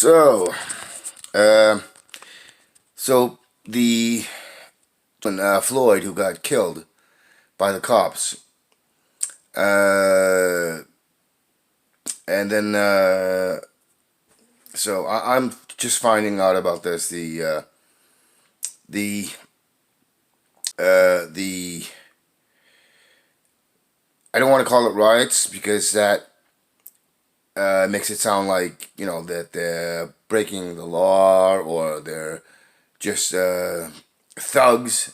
So, uh, so the Floyd, who got killed by the cops, uh, and then I'm just finding out about this. The the I don't want to call it riots because that makes it sound like that they're breaking the law or they're just thugs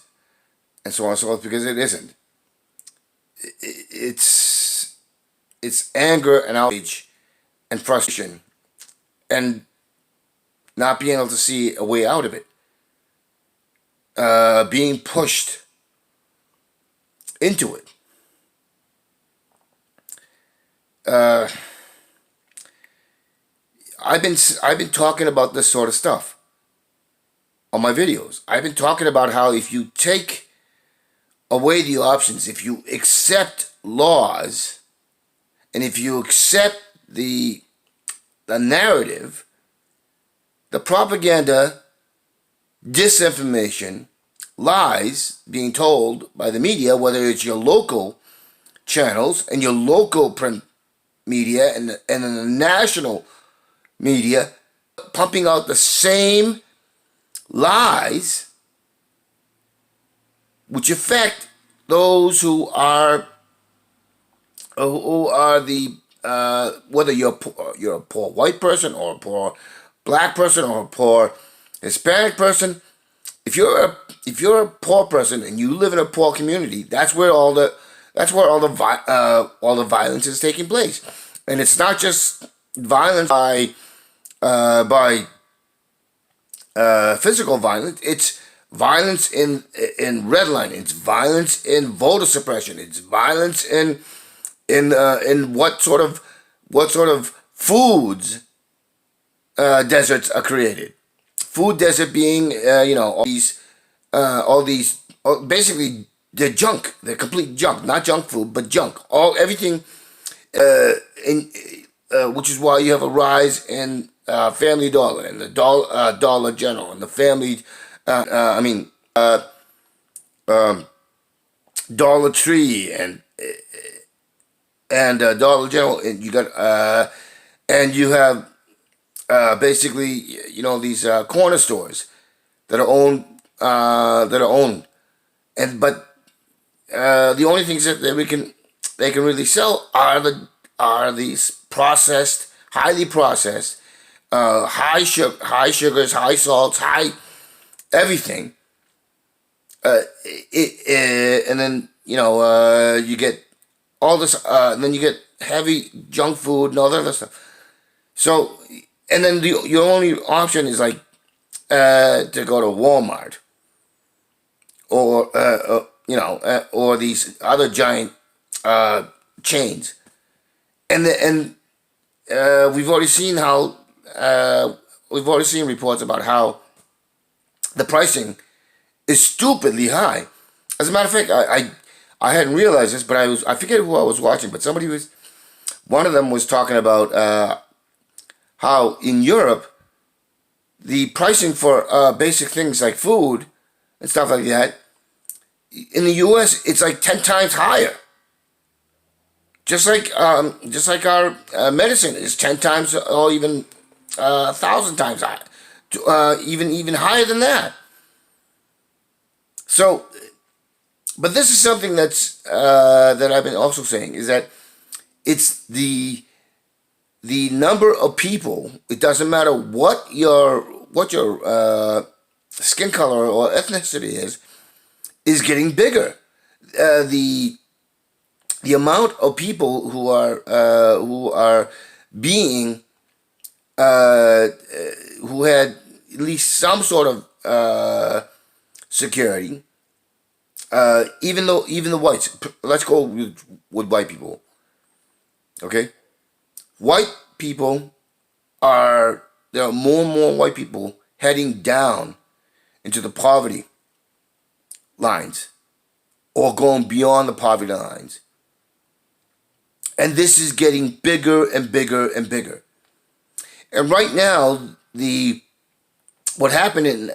and so on and so forth, because it isn't. It's anger and outrage and frustration and not being able to see a way out of it, being pushed into it. Uh, I've been talking about this sort of stuff on my videos. I've been talking about how if you take away the options, if you accept laws, and if you accept the narrative, the propaganda, disinformation, lies being told by the media, whether it's your local channels and your local print media and the national media, pumping out the same lies, which affect those who are the whether you're a poor white person or a poor black person or a poor Hispanic person. If you're a poor person and you live in a poor community, that's where all the violence is taking place, and it's not just violence by physical violence. It's violence in redlining. It's violence in voter suppression. It's violence in what sort of foods deserts are created. Food desert being basically they're junk. They're complete junk, not junk food, but junk. Everything in which is why you have a rise in Family Dollar and the Dollar General and the Family. Dollar Tree and Dollar General. And you got and you have basically these corner stores that are owned and but the only things that they can really sell are these processed, highly processed, high sugars, high salts, high everything. And then you get all this, and then you get heavy junk food and all that other stuff. So, and then your only option is like to go to Walmart or or these other giant chains, and we've already seen how we've already seen reports about how the pricing is stupidly high. As a matter of fact, I hadn't realized this, but I forget who I was watching, but one of them was talking about how in Europe the pricing for basic things like food and stuff like that, in the U.S. it's like 10 times higher. Just like our medicine is 10 times or even 1,000 times higher, even higher than that. So, but this is something that I've been also saying, is that it's the number of people. It doesn't matter what your skin color or ethnicity is getting bigger. The amount of people who are being who had at least some sort of security, even the whites. Let's go with white people. Okay, white people there are more and more white people heading down into the poverty lines or going beyond the poverty lines. And this is getting bigger and bigger and bigger. and right now, the what happened in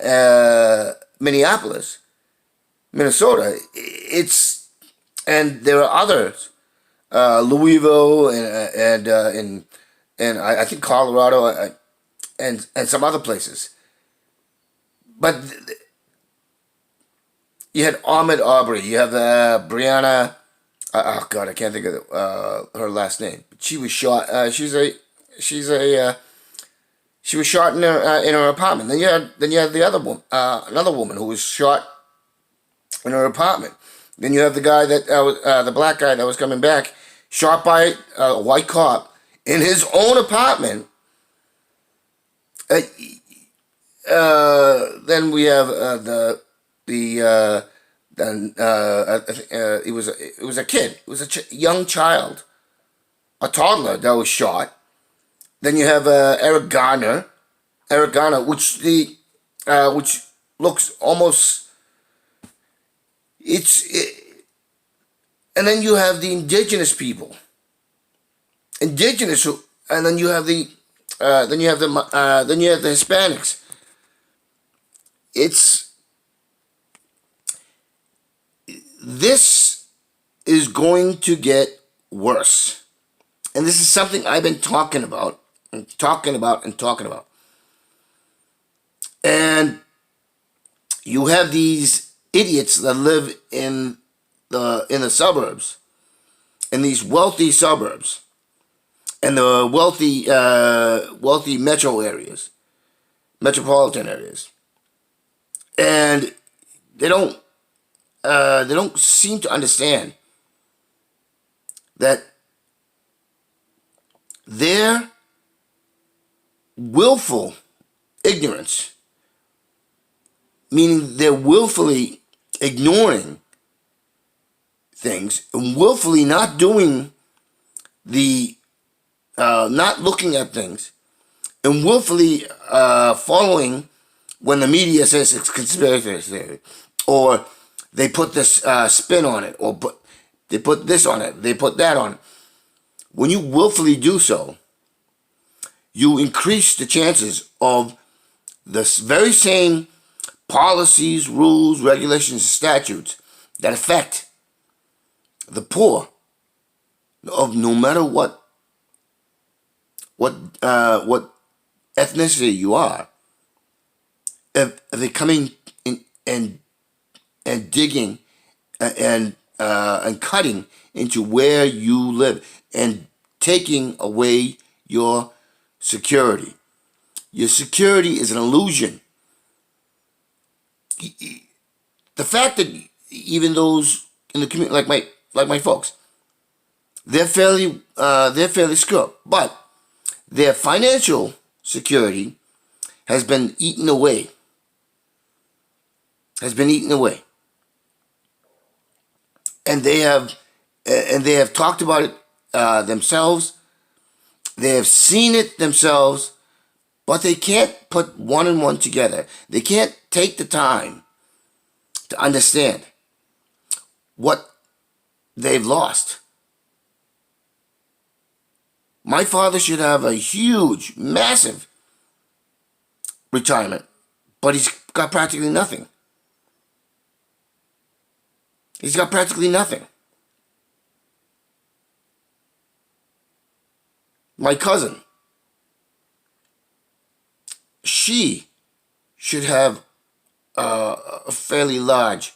Minneapolis, Minnesota, and there are others, Louisville and I think Colorado and some other places. But you had Ahmed Aubrey, you have Brianna. Oh God, I can't think of her last name. But she was shot. She was shot in her apartment. Then you had the other woman, another woman who was shot in her apartment. Then you have the guy the black guy that was coming back, shot by a white cop in his own apartment. Then we have it was a kid. It was a young child, a toddler that was shot. Then you have Eric Garner, which looks almost and then you have the indigenous people, and then you have the Hispanics. This is going to get worse, and this is something I've been talking about. And you have these idiots that live in the suburbs, in these wealthy suburbs, and the wealthy metropolitan areas, and they don't seem to understand that their willful ignorance, meaning they're willfully ignoring things and willfully not doing not looking at things, and willfully following when the media says it's conspiracy theory, or they put this spin on it, or they put this on it, they put that on it. When you willfully do so, you increase the chances of the very same policies, rules, regulations, statutes that affect the poor of no matter what ethnicity you are. If they're coming in and digging and cutting into where you live and taking away your security. Your security is an illusion. The fact that even those in the community, like my folks, they're fairly secure, but their financial security has been eaten away. And they have talked about it themselves. They have seen it themselves, but they can't put one and one together. They can't take the time to understand what they've lost. My father should have a huge, massive retirement, but he's got practically nothing. He's got practically nothing. My cousin, she should have a fairly large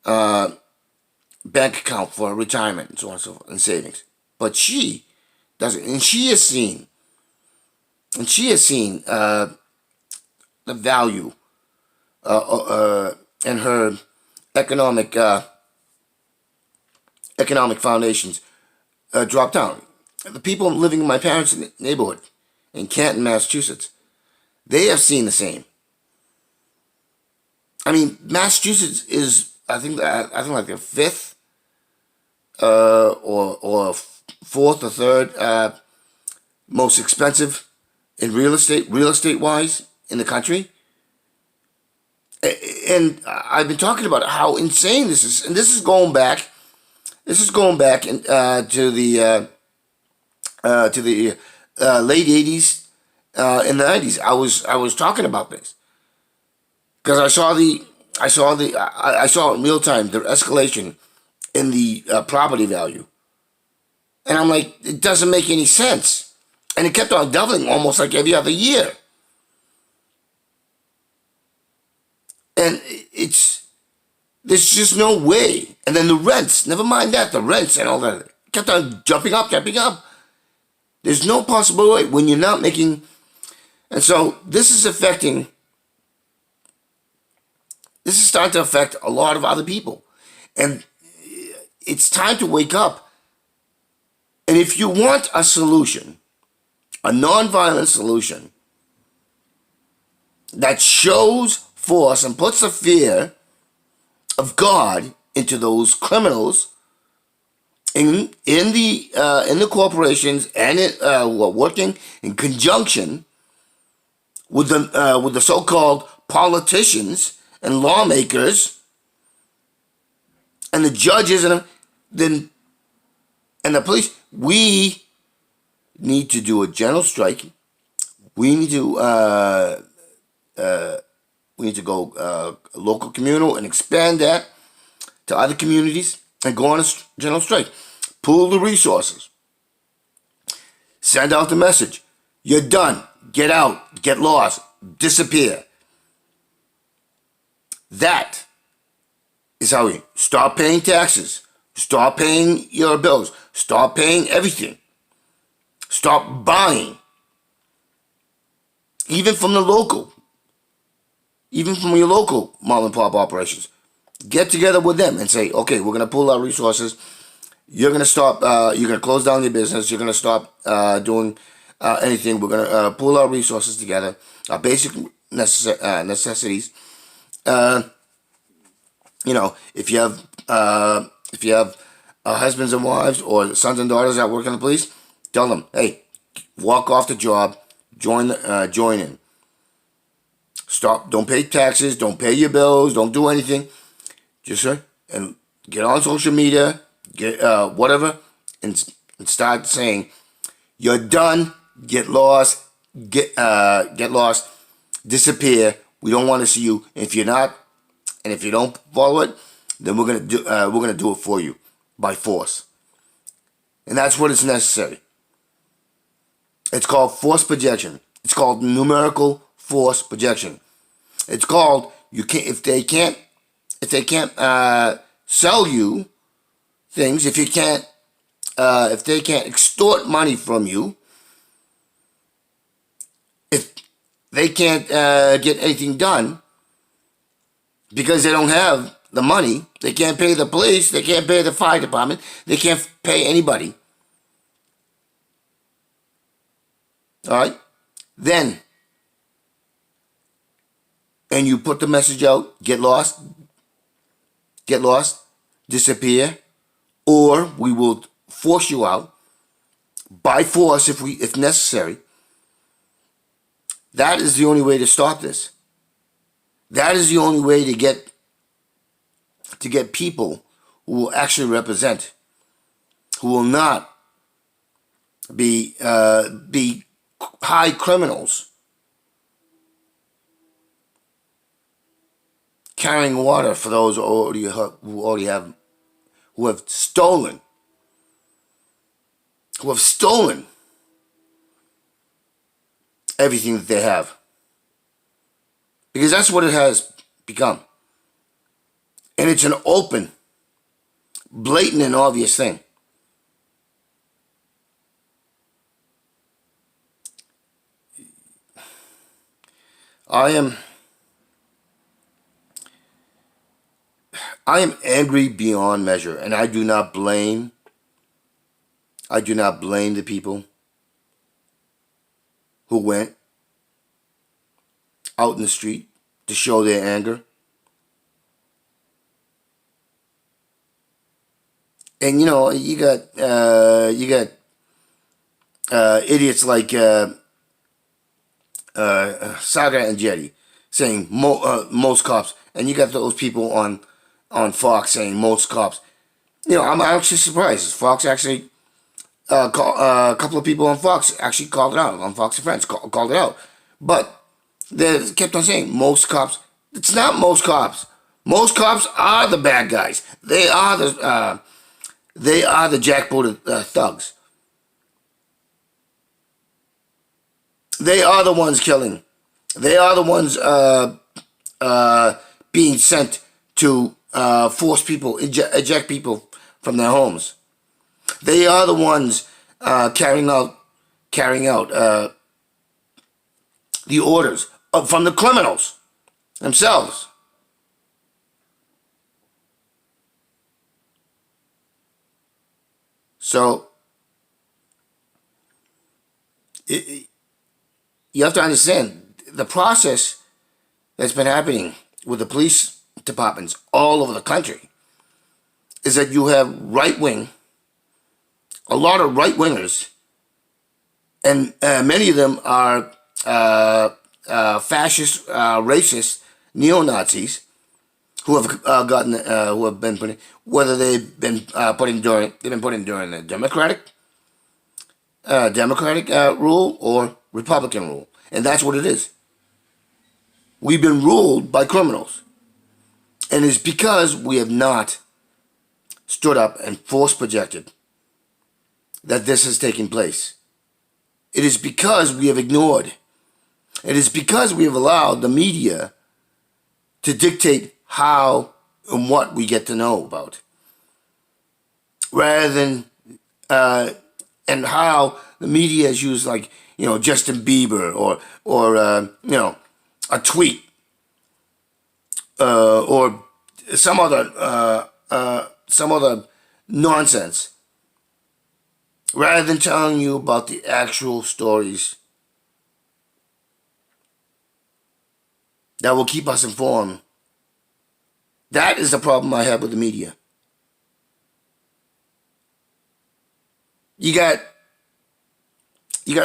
bank account for retirement and so on and so forth, and savings. But she doesn't, and she has seen the value and her economic foundations drop down. The people living in my parents' neighborhood in Canton, Massachusetts, they have seen the same. I mean, Massachusetts is I think like the fifth or fourth or third most expensive in real estate wise in the country. And I've been talking about how insane this is, and this is going back to the late 80s, in the 90s. I was talking about this because I saw in real time the escalation in the property value, and I'm like, it doesn't make any sense, and it kept on doubling almost like every other year, and it's there's just no way. And then the rents, never mind that, the rents and all that kept on jumping up, jumping up. There's no possible way when you're not making, and so this is starting to affect a lot of other people. And it's time to wake up. And if you want a solution, a nonviolent solution that shows force and puts the fear of God into those criminals in the corporations, and who are working in conjunction with the so-called politicians and lawmakers and the judges and the police. We need to do a general strike. We need to go local, communal, and expand that to other communities and go on a general strike. Pool the resources. Send out the message. You're done. Get out. Get lost. Disappear. That is how we start paying taxes. Start paying your bills. Start paying everything. Start buying. Even from your local mom and pop operations. Get together with them and say, okay, we're going to pool our resources. You're going to stop, you're going to close down your business. You're going to stop doing anything. We're going to pool our resources together, our basic necessities. If you have husbands and wives or sons and daughters that work in the police, tell them, hey, walk off the job, join in. Stop. Don't pay taxes. Don't pay your bills. Don't do anything. Just and get on social media, get whatever, and start saying, you're done. Get lost. Get lost. Disappear. We don't want to see you. If you're not, and if you don't follow it, then we're gonna do it for you by force. And that's what is necessary. It's called force projection. It's called numerical force projection. It's called if they can't sell you things, if they can't extort money from you, if they can't get anything done because they don't have the money, they can't pay the police, they can't pay the fire department, they can't pay anybody. All right? Then, and you put the message out, get lost, disappear, or we will force you out by force if necessary. That is the only way to stop this. That is the only way to get people who will actually represent, who will not be high criminals carrying water for those who have stolen everything that they have, because that's what it has become, and it's an open, blatant, and obvious thing. I am angry beyond measure, and I do not blame the people who went out in the street to show their anger. And you got idiots like Saga and Jetty saying most cops, and you got those people on Fox saying most cops. I'm actually surprised. Fox actually a couple of people on Fox actually called it out on Fox and Friends called it out, but they kept on saying most cops. It's not most cops. Most cops are the bad guys. They are the jackbooted thugs. They are the ones killing. They are the ones being sent to force people, eject people from their homes. They are the ones carrying out the orders from the criminals themselves. So it, you have to understand the process that's been happening with the police departments all over the country is that you have a lot of right wingers, and many of them are fascist, racist, neo Nazis who have who have been put in, whether they've been put in during the Democratic rule or Republican rule, and that's what it is. We've been ruled by criminals, and it's because we have not stood up and force projected that this has taken place. It is because we have ignored. It is because we have allowed the media to dictate how and what we get to know about, rather than and how the media is used, like Justin Bieber or a tweet or some other nonsense, rather than telling you about the actual stories that will keep us informed. That is the problem I have with the media. You got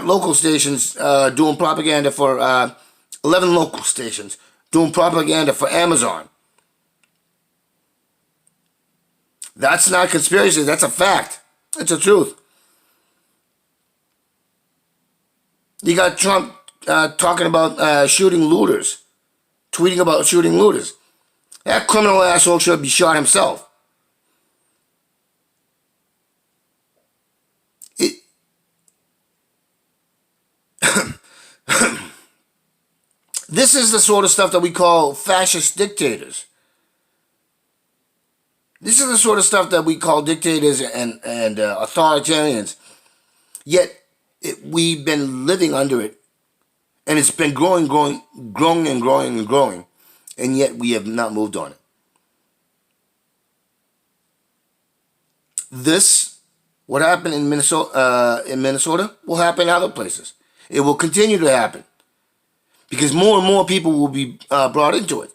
local stations doing propaganda for 11 local stations doing propaganda for Amazon. That's not conspiracy. That's a fact. It's the truth. You got Trump talking about shooting looters, tweeting about shooting looters. That criminal asshole should be shot himself. This is the sort of stuff that we call fascist dictators. This is the sort of stuff that we call dictators and authoritarians. Yet we've been living under it, and it's been growing, and yet we have not moved on it. What happened in Minnesota, will happen in other places. It will continue to happen because more and more people will be brought into it.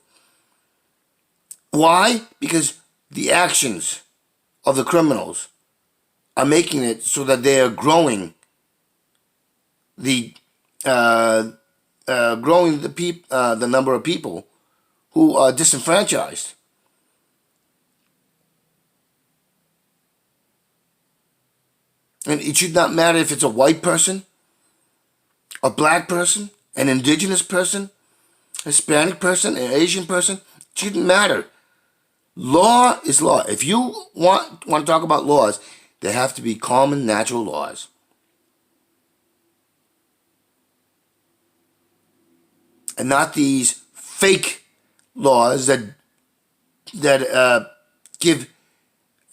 Why? Because the actions of the criminals are making it so that they are growing the number of people who are disenfranchised. And it should not matter if it's a white person, a black person, an indigenous person, Hispanic person, an Asian person. It shouldn't matter. Law is law. If you want to talk about laws, they have to be common, natural laws. And not these fake laws that give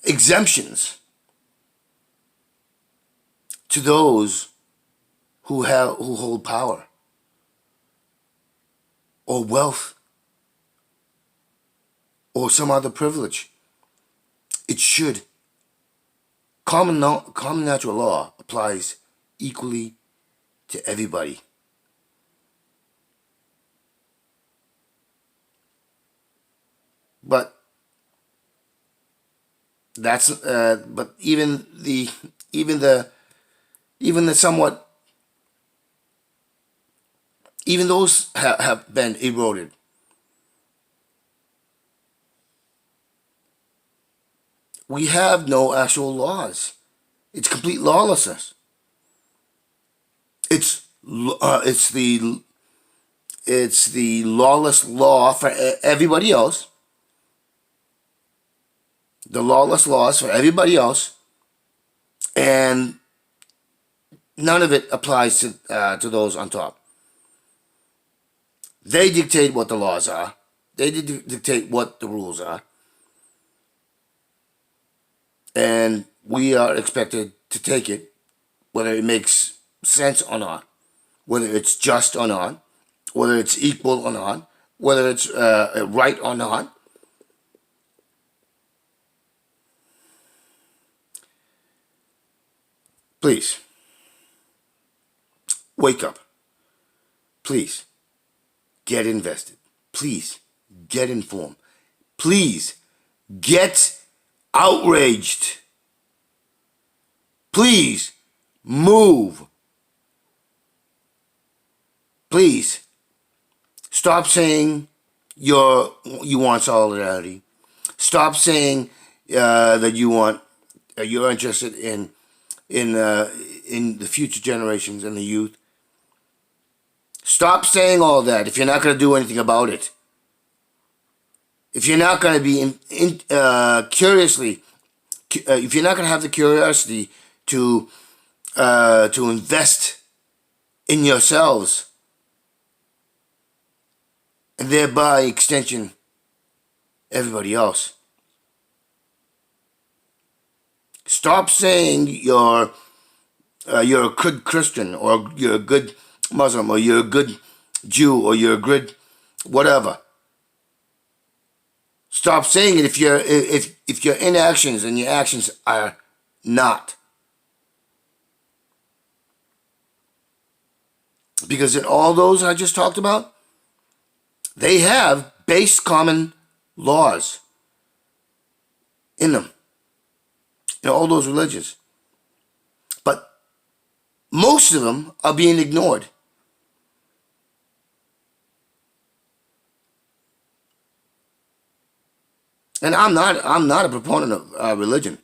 exemptions to those who hold power or wealth or some other privilege. It should. Common natural law applies equally to everybody. But even those have been eroded. We have no actual laws It's complete lawlessness. It's it's the lawless law for everybody else. The lawless laws for everybody else, and none of it applies to those on top. They dictate what the laws are. They dictate what the rules are, and we are expected to take it, whether it makes sense or not, whether it's just or not, whether it's equal or not, whether it's right or not. Please, wake up. Please, get invested. Please, get informed. Please, get outraged. Please, move. Please, stop saying you want solidarity. Stop saying that you're interested in the future generations and the youth. Stop saying all that if you're not going to do anything about it. If you're not going to be if you're not going to have the curiosity to invest in yourselves, and thereby extension everybody else. Stop saying you're a good Christian, or you're a good Muslim, or you're a good Jew, or you're a good whatever. Stop saying it if your inactions and your actions are not. Because in all those I just talked about, they have base common laws in them. In all those religions. But most of them are being ignored. And I'm not a proponent of religion.